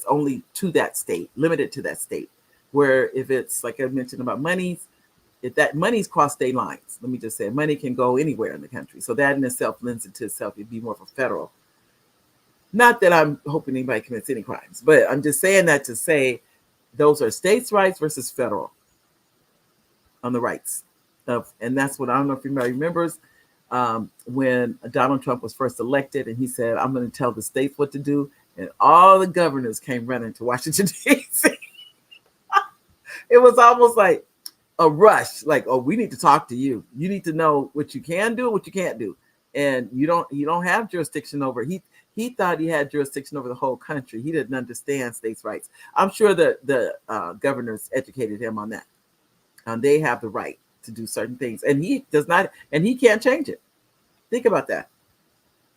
only to that state, limited to that state. Where if it's like I mentioned about monies, if that money's cross state lines, let me just say money can go anywhere in the country. So that in itself lends it to itself. It'd be more of a federal. Not that I'm hoping anybody commits any crimes, but I'm just saying that to say those are states' rights versus federal on the rights of, and that's what I don't know if anybody remembers when Donald Trump was first elected, and he said, "I'm going to tell the states what to do," and all the governors came running to Washington D.C. It was almost like a rush, like, "Oh, we need to talk to you. You need to know what you can do, what you can't do, and you don't have jurisdiction over." He thought he had jurisdiction over the whole country. He didn't understand states' rights. I'm sure that the governors educated him on that. They have the right to do certain things, and he does not, and he can't change it. Think about that.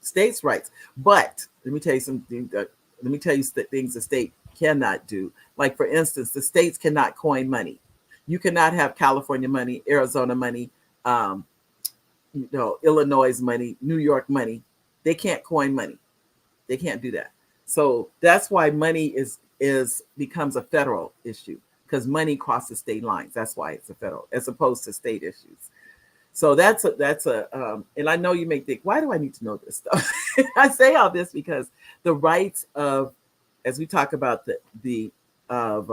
States' rights. But let me tell you something. Let me tell you things the state cannot do. Like, for instance, the states cannot coin money. You cannot have California money, Arizona money, Illinois money, New York money. They can't coin money. They can't do that. So that's why money becomes a federal issue, because money crosses state lines. That's why it's a federal, as opposed to state issues. So and I know you may think, why do I need to know this stuff? I say all this because the rights of, as we talk about the of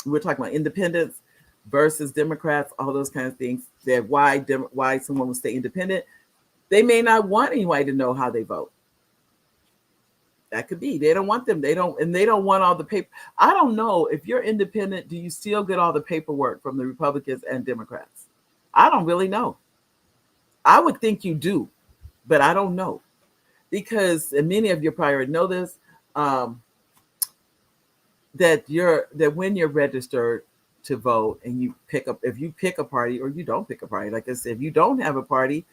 we're talking about independence versus Democrats, all those kinds of things. That why someone will stay independent. They may not want anybody to know how they vote. That could be. They don't want them. They don't want all the paper. I don't know if you're independent, do you still get all the paperwork from the Republicans and Democrats? I don't really know. I would think you do, but I don't know because, and many of you probably already know this, that when you're registered to vote and if you pick a party or you don't pick a party, like I said, if you don't have a party,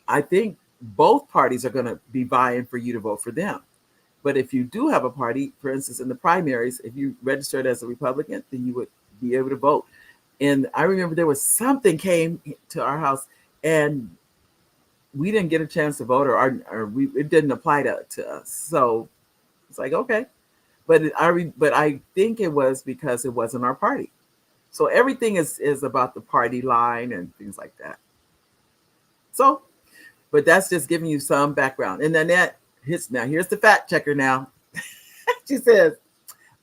I think both parties are going to be vying for you to vote for them. But if you do have a party, for instance, in the primaries, if you registered as a Republican, then you would be able to vote. And I remember there was something came to our house and we didn't get a chance to vote, it didn't apply to us. So it's like, okay. But I think it was because it wasn't our party. So everything is about the party line and things like that. So, but that's just giving you some background. And Nanette here's the fact checker now. She says,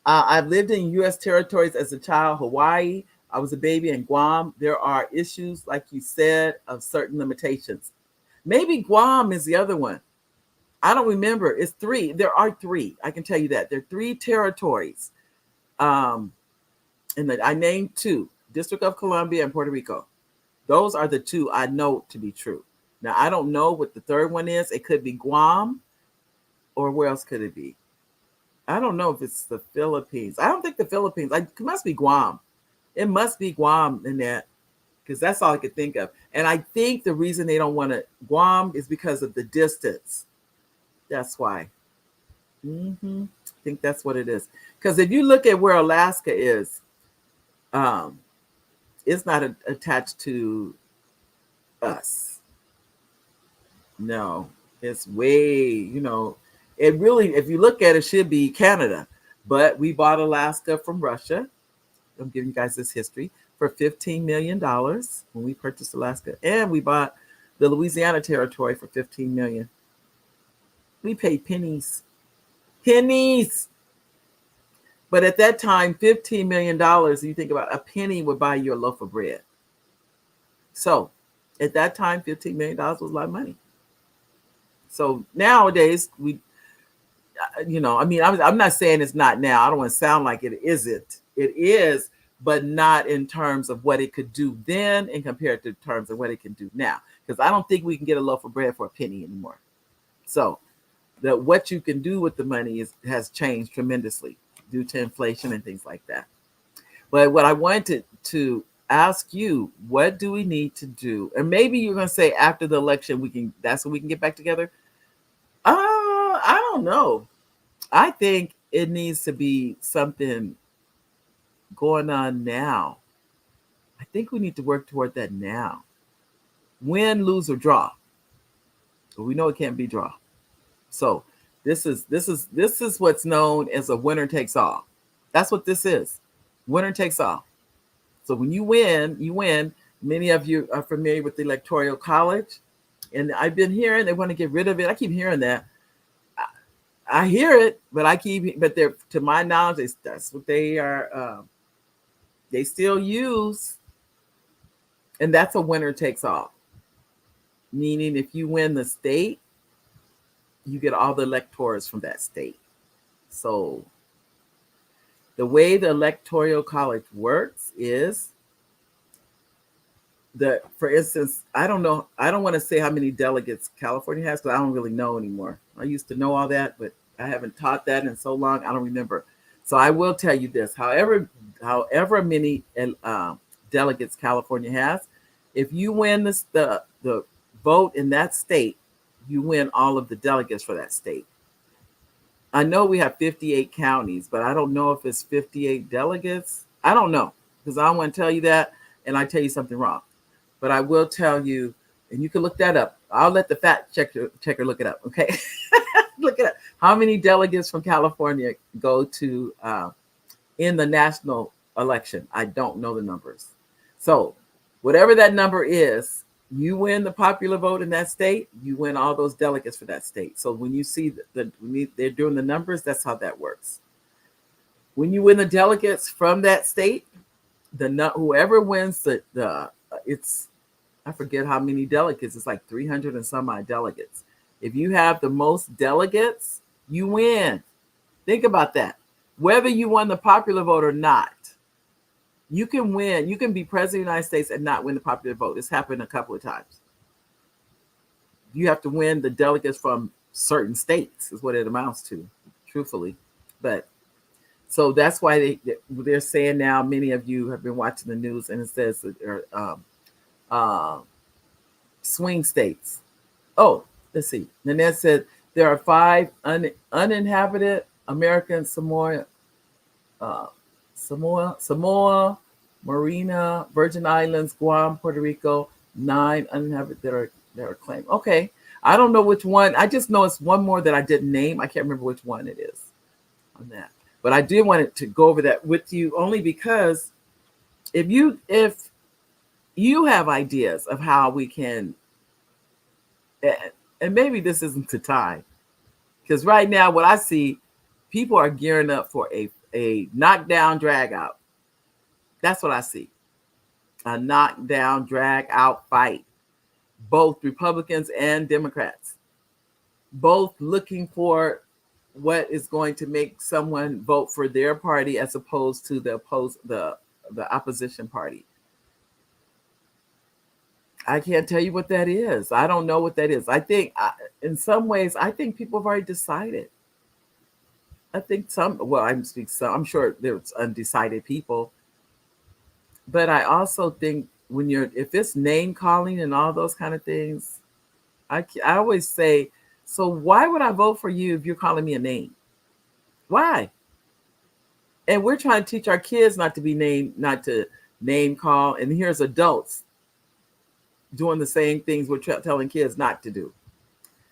I've lived in U.S. territories as a child, Hawaii. I was a baby in Guam. There are issues, like you said, of certain limitations. Maybe Guam is the other one. I don't remember. It's 3. There are 3. I can tell you that. There are 3 territories. And I named 2, District of Columbia and Puerto Rico. Those are the 2 I know to be true. Now, I don't know what the third one is. It could be Guam, or where else could it be? I don't know if it's the Philippines. I don't think the Philippines. It must be Guam. It must be Guam in that, because that's all I could think of. And I think the reason they don't want Guam is because of the distance. That's why. I think that's what it is. Because if you look at where Alaska is, it's not attached to us. No, it's way, it really, if you look at it, should be Canada. But we bought Alaska from Russia. I'm giving you guys this history, for $15 million when we purchased Alaska. And we bought the Louisiana Territory for $15 million. We paid pennies. Pennies. But at that time, $15 million, you think about, a penny would buy you a loaf of bread. So at that time, $15 million was a lot of money. So nowadays, I'm not saying it's not now. I don't want to sound like it isn't. It is, but not in terms of what it could do then and compared to terms of what it can do now. Because I don't think we can get a loaf of bread for a penny anymore. So what you can do with the money has changed tremendously due to inflation and things like that. But what I wanted to ask you, what do we need to do? And maybe you're going to say after the election, that's when we can get back together. I don't know. I think it needs to be something going on now. I think we need to work toward that now. Win, lose, or draw. But we know it can't be draw. So this is what's known as a winner takes all. That's what this is. Winner takes all. So when you win, you win. Many of you are familiar with the Electoral College. And I've been hearing they want to get rid of it. I keep hearing that. I hear it, but they're, to my knowledge, that's what they are. They still use, and that's a winner takes all. Meaning, if you win the state, you get all the electors from that state. So the way the Electoral College works is for instance, I don't know. I don't want to say how many delegates California has because I don't really know anymore. I used to know all that, but I haven't taught that in so long. I don't remember. So I will tell you this. However many delegates California has, if you win the vote in that state, you win all of the delegates for that state. I know we have 58 counties, but I don't know if it's 58 delegates. I don't know, because I don't want to tell you that and I tell you something wrong. But I will tell you, and you can look that up. I'll let the fact checker look it up, okay? Look it up. How many delegates from California go to in the national election? I don't know the numbers. So Whatever that number is, you win the popular vote in that state, you win all those delegates for that state. So when you see they're doing the numbers, that's how that works. When you win the delegates from that state, whoever wins the it's I forget how many delegates. It's like 300 and some odd delegates. If you have the most delegates, you win. Think about that. Whether you won the popular vote or not, you can win. You can be president of the United States and not win the popular vote. It's happened a couple of times. You have to win the delegates from certain states, is what it amounts to, truthfully. But so that's why they're saying now, many of you have been watching the news, and it says swing states. Oh, let's see. Nanette said there are 5 uninhabited American Samoa, Marina, Virgin Islands, Guam, Puerto Rico. 9 uninhabited that are claimed. Okay, I don't know which one. I just know it's one more that I didn't name. I can't remember which one it is on that. But I did want to go over that with you only because if you have ideas of how we can, and maybe this isn't the time, because right now what I see, people are gearing up for a knockdown, drag out. That's what I see. A knockdown, drag out fight. Both Republicans and Democrats. Both looking for what is going to make someone vote for their party as opposed to the opposition party. I can't tell you what that is. I don't know what that is. I think in some ways, I think people have already decided. I think I'm sure there's undecided people, but I also think if it's name calling and all those kind of things, I always say, so why would I vote for you if you're calling me a name? Why? And we're trying to teach our kids not to name call, and here's adults doing the same things we're telling kids not to do.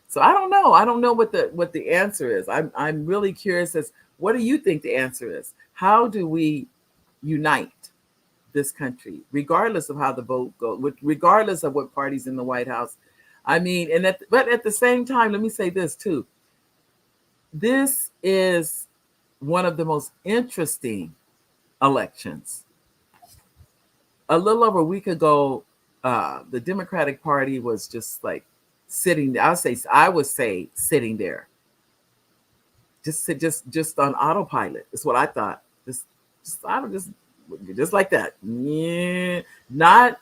So I don't know. I don't know what the answer is. I'm really curious as what do you think the answer is? How do we unite this country, regardless of how the vote goes, regardless of what party's in the White House? I mean, but at the same time, let me say this too. This is one of the most interesting elections. A little over a week ago, the Democratic Party was just like sitting. I would say sitting there, just on autopilot. Is what I thought. Just like that. Yeah, not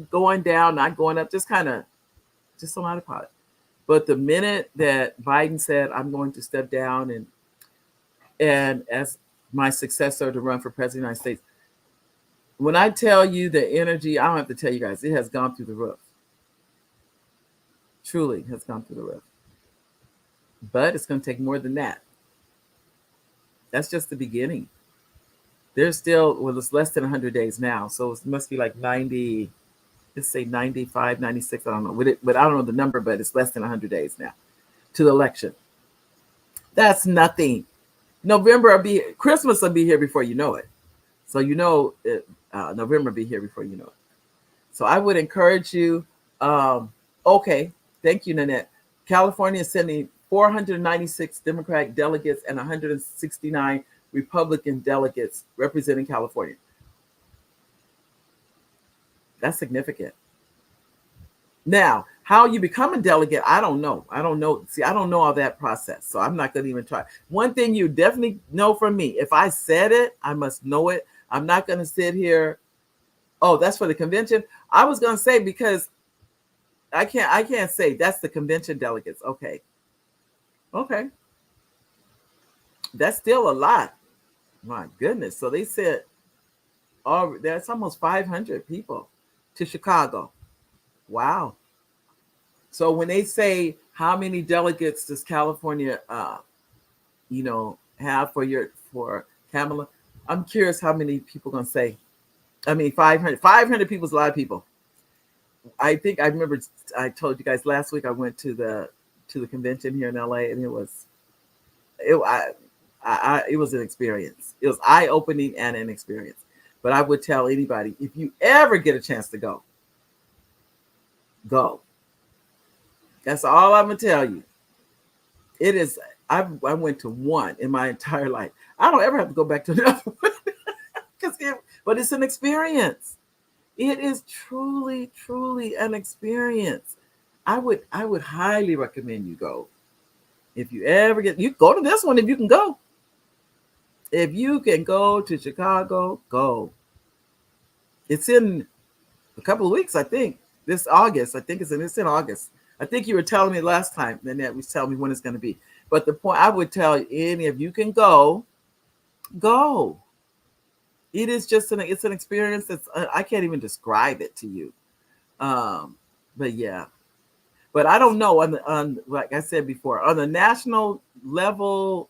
going down, not going up. Just kind of just on autopilot. But the minute that Biden said, "I'm going to step down and as my successor to run for president of the United States," when I tell you the energy, I don't have to tell you guys, it has gone through the roof. Truly has gone through the roof. But it's going to take more than that. That's just the beginning. There's still, it's less than 100 days now. So it must be like 90, let's say 95, 96, I don't know. But I don't know the number, but it's less than 100 days now to the election. That's nothing. Christmas will be here before you know it. So November will be here before you know it. So I would encourage you. Okay, thank you, Nanette. California is sending 496 Democratic delegates and 169 Republican delegates representing California. That's significant. Now, how you become a delegate, I don't know. See, I don't know all that process, so I'm not going to even try. One thing you definitely know from me, if I said it, I must know it. I'm not going to sit here. Oh, that's for the convention. I was going to say, because I can't say that's the convention delegates. Okay. That's still a lot. My goodness. So they said, oh, that's almost 500 people to Chicago. Wow. So when they say how many delegates does California, have for Kamala, I'm curious how many people are going to say. I mean, 500 people is a lot of people. I think I remember I told you guys last week I went to the convention here in LA, and it was an experience. It was eye-opening and an experience. But I would tell anybody, if you ever get a chance to go, go. That's all I'm gonna tell you. It is. I went to one in my entire life. I don't ever have to go back to another one but it's an experience. It is truly, truly an experience. I would highly recommend you go. If you ever you go to this one if you can go. If you can go to Chicago, go. It's in a couple of weeks, I think. This August. I think it's in August. I think you were telling me last time, Nanette was telling me when it's going to be. But the point I would tell any of you can go, go. It is just it's an experience that's I can't even describe it to you. But yeah, but I don't know on like I said before on the national level.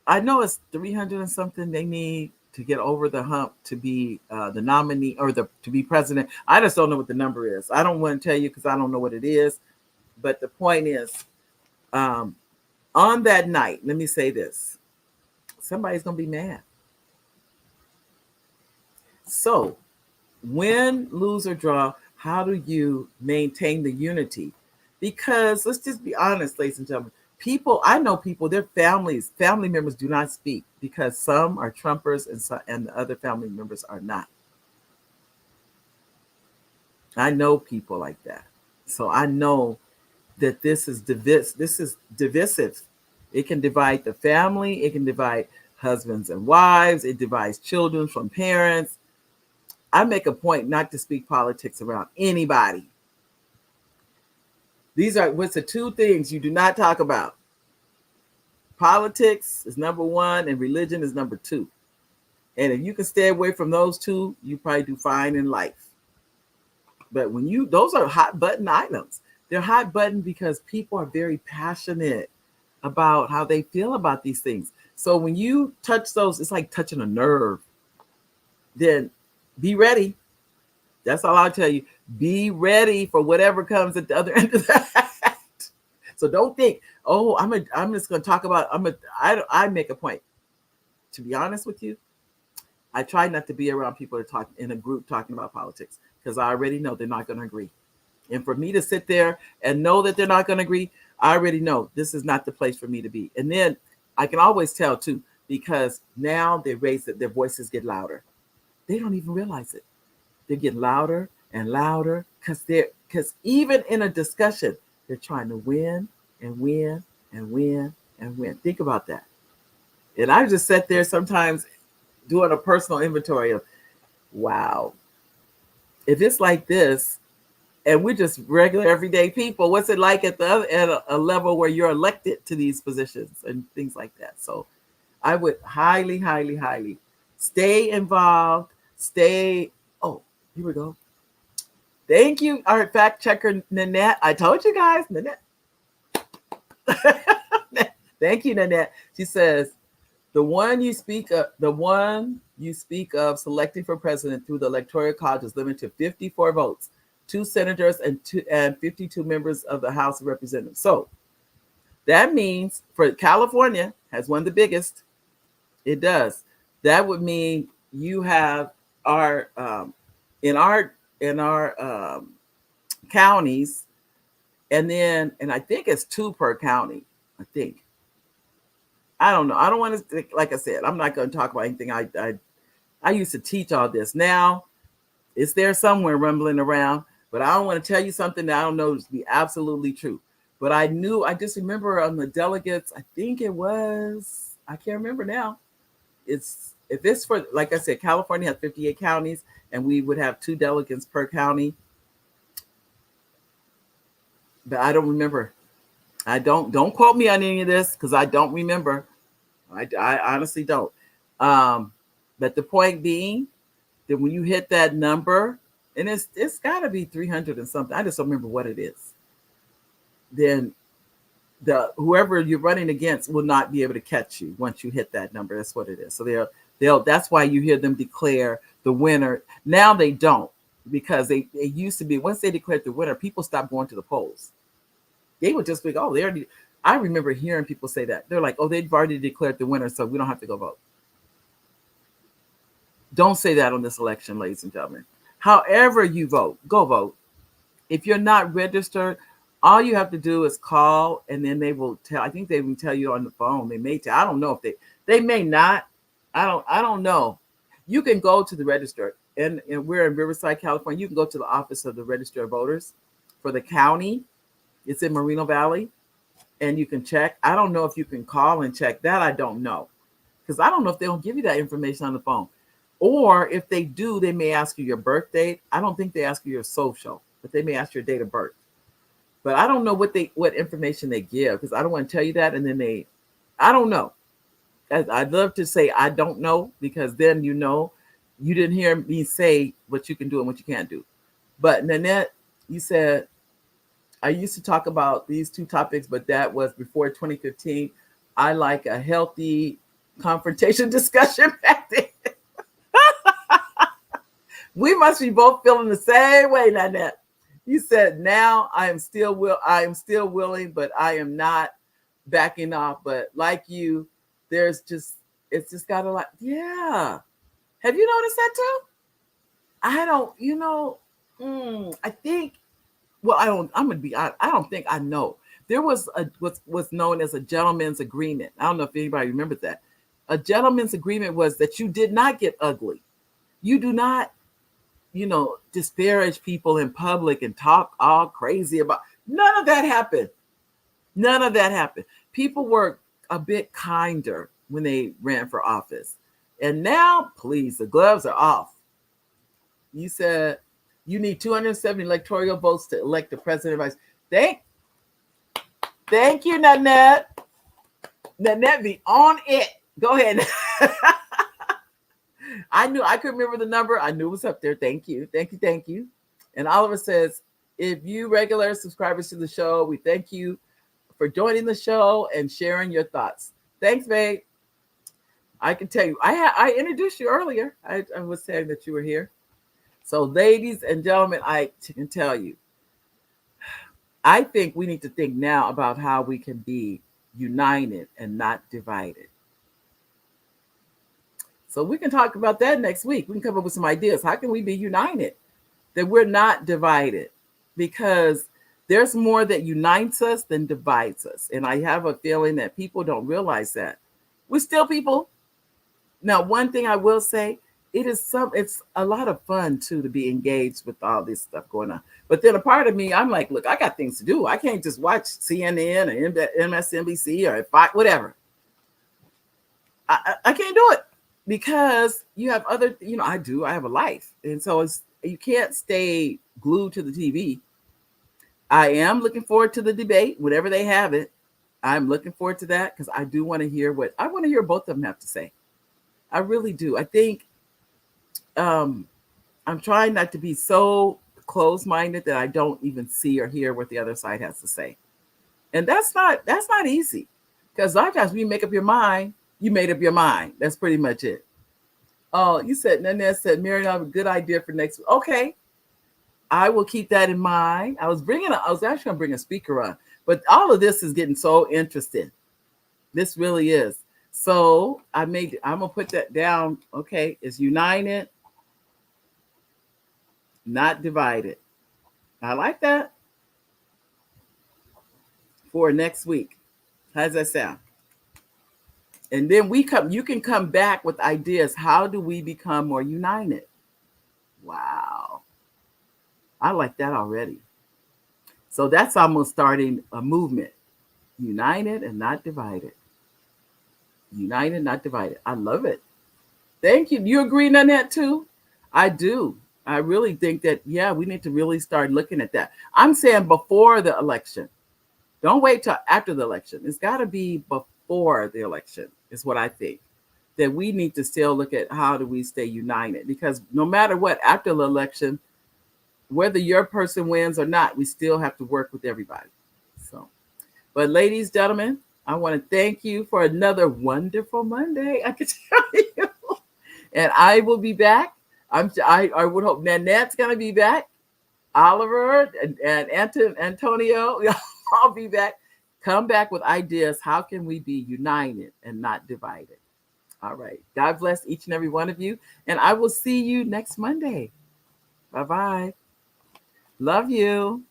I know it's 300 and something they need to get over the hump to be the nominee or to be president. I just don't know what the number is. I don't want to tell you because I don't know what it is. But the point is, on that night, let me say this: somebody's gonna be mad. So, win, lose, or draw, how do you maintain the unity? Because let's just be honest, ladies and gentlemen. I know people, their family members do not speak because some are Trumpers and the other family members are not. I know people like that. So I know that this is divisive. It can divide the family. It can divide husbands and wives. It divides children from parents. I make a point not to speak politics around anybody. What's the two things you do not talk about? Politics is number one and religion is number two. And if you can stay away from those two, you probably do fine in life. But those are hot button items. They're hot button because people are very passionate about how they feel about these things. So when you touch those, it's like touching a nerve. Then be ready. That's all I'll tell you. Be ready for whatever comes at the other end of that. So don't think, oh, I'm just going to talk about. I make a point. To be honest with you, I try not to be around people that talk in a group talking about politics because I already know they're not going to agree. And for me to sit there and know that they're not going to agree, I already know this is not the place for me to be. And then I can always tell too, because now their voices get louder. They don't even realize it. They get louder and louder because even in a discussion, they're trying to win and win and win and win. Think about that. And I just sat there sometimes doing a personal inventory of, wow, if it's like this, and we're just regular everyday people, what's it like at a level where you're elected to these positions and things like that? So I would highly, highly, highly stay involved. Oh, here we go. Thank you, our fact checker, Nanette. I told you guys, Nanette. Thank you, Nanette. She says, the one you speak of selecting for president through the Electoral College is limited to 54 votes. 2 senators and 52 members of the House of Representatives. So that means for California has one of the biggest. It does. That would mean you have in our counties, and I think it's 2 per county. I think. I don't know. I don't want to, like I said, I'm not going to talk about anything. I used to teach all this. Now it's there somewhere rumbling around. But I don't want to tell you something that I don't know to be absolutely true. But I just remember on the delegates, I think it was, I can't remember now. If it's for, like I said, California has 58 counties and we would have 2 delegates per county. But I don't remember. Don't quote me on any of this because I don't remember. I honestly don't. But the point being that when you hit that number, and it's got to be 300 and something. I just don't remember what it is. Then whoever you're running against will not be able to catch you once you hit that number. That's what it is. So that's why you hear them declare the winner. Now they don't, because they used to be, once they declared the winner, people stopped going to the polls. They would just be, oh, they already. I remember hearing people say that. They're like, oh, they've already declared the winner, so we don't have to go vote. Don't say that on this election, ladies and gentlemen. However you vote, go vote. If you're not registered, all you have to do is call, and then they will tell. I think they will tell you on the phone. They may tell. I don't know if they may not. I don't know. You can go to the register, and we're in Riverside, California. You can go to the office of the register of voters for the county. It's in Moreno Valley, and you can check. I don't know if you can call and check that. I don't know, because I don't know if they don't give you that information on the phone. Or if they do, they may ask you your birth date. I don't think they ask you your social, but they may ask your date of birth. But I don't know what information they give, because I don't want to tell you that, and then I don't know. I'd love to say I don't know, because then you didn't hear me say what you can do and what you can't do. But Nanette, you said I used to talk about these two topics, but that was before 2015. I like a healthy confrontation discussion back then. We must be both feeling the same way, Nanette. You said now I am still willing, but I am not backing off. But like you, it's just got a lot. Yeah. Have you noticed that too? I don't, I think, well, I'm going to be, I don't think I know. There was what's known as a gentleman's agreement. I don't know if anybody remembers that. A gentleman's agreement was that you did not get ugly. You do not, disparage people in public and talk all crazy about. None of that happened. None of that happened. People were a bit kinder when they ran for office. And now, please, the gloves are off. You said you need 270 electoral votes to elect the president and vice. Thank you, Nanette. Nanette be on it. Go ahead. I could remember the number. I knew it was up there. Thank you. Thank you. Thank you. And Oliver says, if you regular subscribers to the show, we thank you for joining the show and sharing your thoughts. Thanks, babe. I can tell you, I introduced you earlier. I was saying that you were here. So, ladies and gentlemen, I can tell you, I think we need to think now about how we can be united and not divided. So we can talk about that next week. We can come up with some ideas. How can we be united? That we're not divided, because there's more that unites us than divides us. And I have a feeling that people don't realize that. We're still people. Now, one thing I will say, it's a lot of fun too to be engaged with all this stuff going on. But then a part of me, I'm like, look, I got things to do. I can't just watch CNN or MSNBC or Fox, whatever. I can't do it, because you have other, I have a life. And so you can't stay glued to the TV. I am looking forward to the debate, whenever they have it. I'm looking forward to that, because I do want to hear both of them have to say. I really do. I think I'm trying not to be so closed-minded that I don't even see or hear what the other side has to say. And that's not easy, because a lot of times when you make up your mind, you made up your mind. That's pretty much it. Oh, you said, Nanette said, Mary, I have a good idea for next week. Okay. I will keep that in mind. I was actually going to bring a speaker on, but all of this is getting so interesting. This really is. So I'm going to put that down. Okay. It's united, not divided. I like that for next week. How does that sound? And then you can come back with ideas. How do we become more united? Wow. I like that already. So that's almost starting a movement. United and not divided. United, not divided. I love it. Thank you. You agree on that too? I do. I really think that, we need to really start looking at that. I'm saying before the election. Don't wait till after the election. It's got to be before the election, is what I think. That we need to still look at how do we stay united. Because no matter what, after the election, whether your person wins or not, we still have to work with everybody. So, but ladies, gentlemen, I want to thank you for another wonderful Monday. I can tell you. And I will be back. I would hope Nanette's going to be back. Oliver and Antonio, I'll be back. Come back with ideas. How can we be united and not divided? All right. God bless each and every one of you. And I will see you next Monday. Bye bye. Love you.